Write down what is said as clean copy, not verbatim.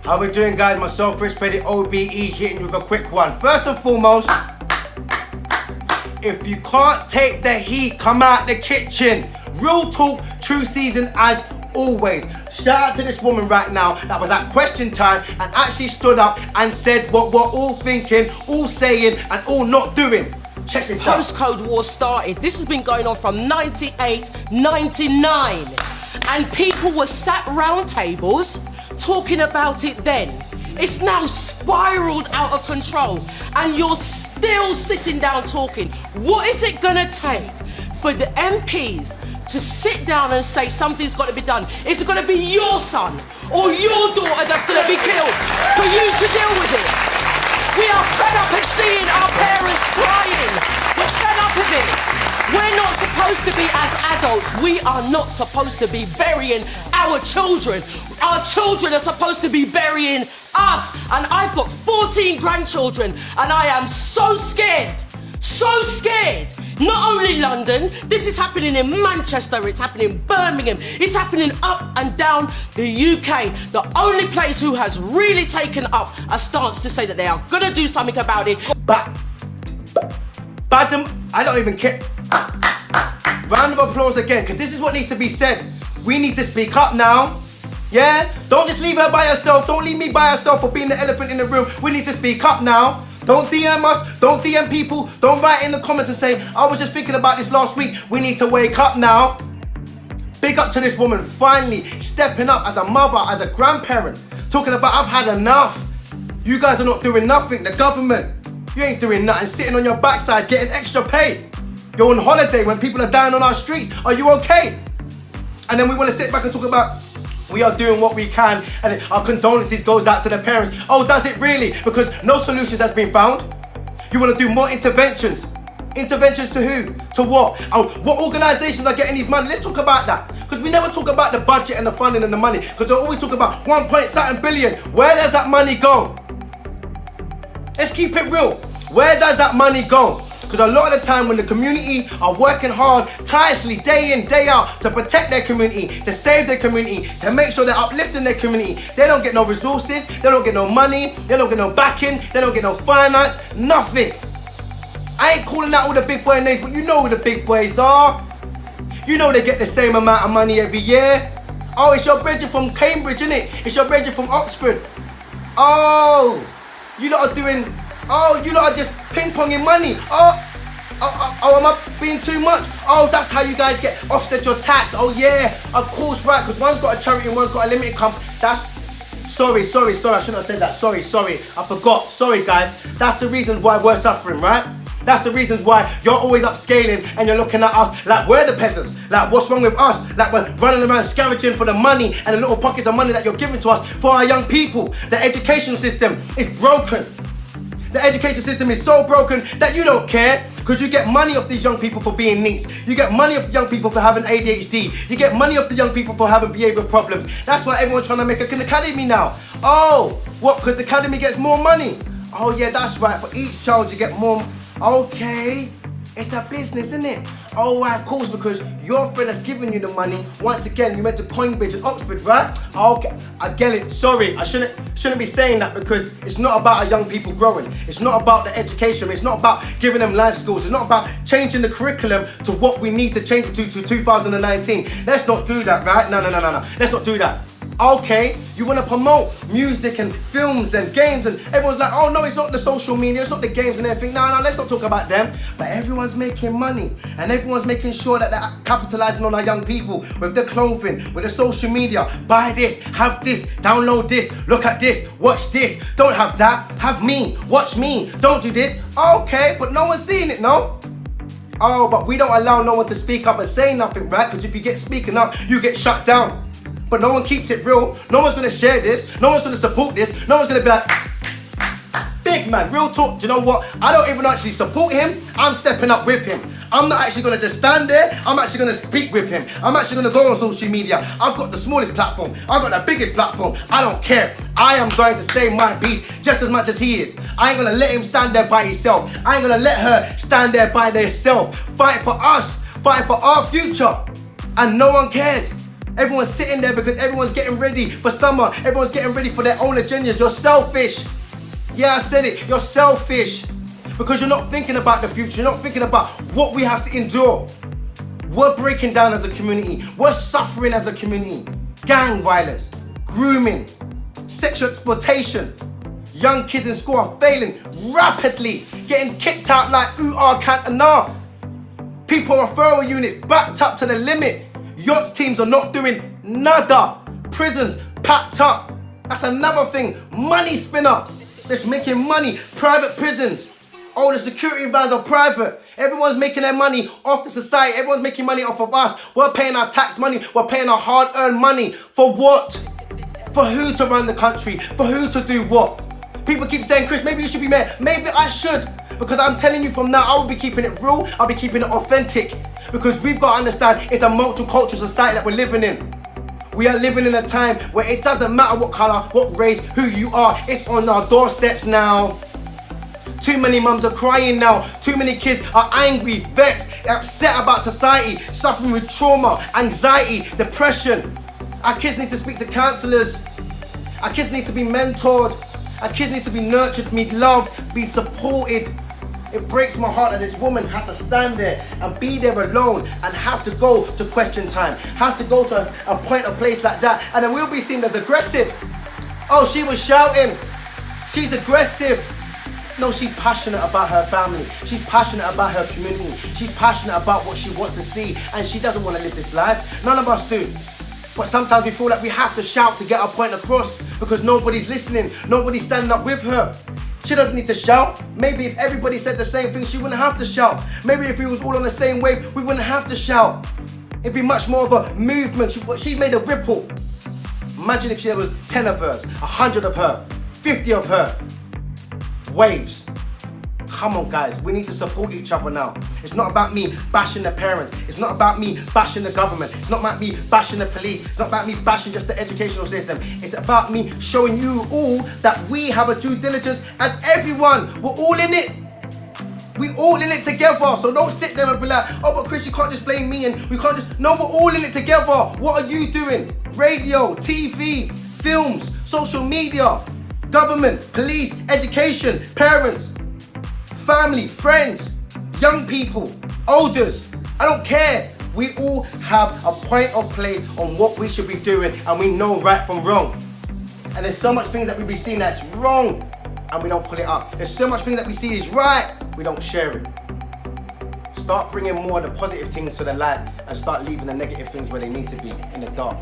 How we doing, guys? Myself, Preddie OBE, hitting you with a quick one. First and foremost, if you can't take the heat, come out the kitchen. Real talk, true season as always. Shout out to this woman right now that was at question time and actually stood up and said what we're all thinking, all saying, and all not doing. Check this out. Postcode war started. This has been going on from 98, 99. And people were sat round tables talking about it then. It's now spiraled out of control and you're still sitting down talking. What is it gonna take for the MPs to sit down and say something's got to be done? Is it going to be your son or your daughter that's going to be killed for you to deal with it? We are fed up of seeing our parents crying. We're fed up of it. We're not supposed to be, as adults, we are not supposed to be burying our children. Our children are supposed to be burying us. And I've got 14 grandchildren and I am so scared. So scared. Not only London, this is happening in Manchester, it's happening in Birmingham, it's happening up and down the UK. The only place who has really taken up a stance to say that they are gonna do something about it. But I don't even care. Round of applause again, because this is what needs to be said. We need to speak up now. Yeah? Don't just leave her by herself. Don't leave me by herself for being the elephant in the room. We need to speak up now. Don't DM us, don't DM people, don't write in the comments and say, I was just thinking about this last week. We need to wake up now. Big up to this woman finally stepping up as a mother, as a grandparent, talking about I've had enough. You guys are not doing nothing. The government, you ain't doing nothing, sitting on your backside getting extra pay. You're on holiday when people are dying on our streets. Are you okay? And then we want to sit back and talk about we are doing what we can and our condolences goes out to the parents. Oh, does it really? Because no solutions has been found. You want to do more interventions. Interventions to who? To what? What organizations are getting these money? Let's talk about that. Because we never talk about the budget and the funding and the money. Because they always talk about 1.7 billion. Where does that money go? Let's keep it real. Where does that money go? Because a lot of the time when the communities are working hard, tirelessly, day in, day out, to protect their community, to save their community, to make sure they're uplifting their community, they don't get no resources, they don't get no money, they don't get no backing, they don't get no finance, nothing. I ain't calling out all the big boy names, but you know who the big boys are. You know they get the same amount of money every year. Oh, it's your brethren from Cambridge, isn't it? It's your brethren from Oxford. Oh, you lot are doing... Oh, you lot are just ping-ponging money. Oh, am I being too much? Oh, that's how you guys get offset your tax. Oh yeah, of course, right, because one's got a charity and one's got a limited company. That's, sorry, I shouldn't have said that. Sorry, I forgot. Sorry, guys. That's the reason why we're suffering, right? That's the reasons why you're always upscaling and you're looking at us like we're the peasants. Like, what's wrong with us? Like, we're running around scavenging for the money and the little pockets of money that you're giving to us for our young people. The education system is broken. The education system is so broken that you don't care because you get money off these young people for being neats. You get money off the young people for having ADHD. You get money off the young people for having behavioural problems. That's why everyone's trying to make an academy now. Oh, what? Because the academy gets more money. Oh yeah, that's right. For each child you get more. Okay, it's a business, isn't it? Oh, right, of course, because your friend has given you the money. Once again, you went to Coinbridge in Oxford, right? Okay, I get it. Sorry, I shouldn't be saying that because it's not about our young people growing. It's not about the education. It's not about giving them life skills. It's not about changing the curriculum to what we need to change it to 2019. Let's not do that, right? No. Let's not do that. Okay, you want to promote music and films and games and everyone's like, oh no, it's not the social media, it's not the games and everything. No, let's not talk about them. But everyone's making money and everyone's making sure that they're capitalizing on our young people with the clothing, with the social media. Buy this, have this, download this, look at this, watch this. Don't have that, have me, watch me, don't do this. Okay, but no one's seeing it, no? Oh, but we don't allow no one to speak up and say nothing, right? Because if you get speaking up, you get shut down. But no one keeps it real. No one's gonna share this. No one's gonna support this. No one's gonna be like, big man, real talk. Do you know what? I don't even actually support him. I'm stepping up with him. I'm not actually gonna just stand there. I'm actually gonna speak with him. I'm actually gonna go on social media. I've got the smallest platform. I've got the biggest platform. I don't care. I am going to say my piece just as much as he is. I ain't gonna let him stand there by himself. I ain't gonna let her stand there by themselves. Fight for us. Fight for our future. And no one cares. Everyone's sitting there because everyone's getting ready for summer. Everyone's getting ready for their own agenda. You're selfish. Yeah, I said it. You're selfish. Because you're not thinking about the future. You're not thinking about what we have to endure. We're breaking down as a community. We're suffering as a community. Gang violence, grooming, sexual exploitation. Young kids in school are failing rapidly, getting kicked out like ooh, ah, can't and nah. People referral units backed up to the limit. Yachts teams are not doing nada. Prisons packed up. That's another thing. Money spinner. That's making money. Private prisons. Oh, the security vans are private. Everyone's making their money off the society. Everyone's making money off of us. We're paying our tax money. We're paying our hard-earned money. For what? For who to run the country? For who to do what? People keep saying, Chris, maybe you should be mayor. Maybe I should. Because I'm telling you from now, I will be keeping it real. I'll be keeping it authentic. Because we've got to understand it's a multicultural society that we're living in. We are living in a time where it doesn't matter what color, what race, who you are. It's on our doorsteps now. Too many mums are crying now. Too many kids are angry, vexed, upset about society, suffering with trauma, anxiety, depression. Our kids need to speak to counsellors. Our kids need to be mentored. Our kids need to be nurtured, be loved, be supported. It breaks my heart that this woman has to stand there and be there alone and have to go to question time, have to go to a point or place like that, and then we'll be seen as aggressive. Oh, she was shouting. She's aggressive. No, she's passionate about her family. She's passionate about her community. She's passionate about what she wants to see, and she doesn't want to live this life. None of us do. But sometimes we feel like we have to shout to get our point across because nobody's listening. Nobody's standing up with her. She doesn't need to shout. Maybe if everybody said the same thing, she wouldn't have to shout. Maybe if we was all on the same wave, we wouldn't have to shout. It'd be much more of a movement. She's made a ripple. Imagine if there was 10 of hers, 100 of her, 50 of her. Waves. Come on, guys, we need to support each other now. It's not about me bashing the parents. It's not about me bashing the government. It's not about me bashing the police. It's not about me bashing just the educational system. It's about me showing you all that we have a due diligence as everyone. We're all in it. We're all in it together. So don't sit there and be like, oh, but Chris, you can't just blame me and we can't just... No, we're all in it together. What are you doing? Radio, TV, films, social media, government, police, education, parents, family, friends, young people, elders. I don't care. We all have a point of place on what we should be doing and we know right from wrong. And there's so much things that we be seeing that's wrong and we don't pull it up. There's so much things that we see is right, we don't share it. Start bringing more of the positive things to the light and start leaving the negative things where they need to be, in the dark.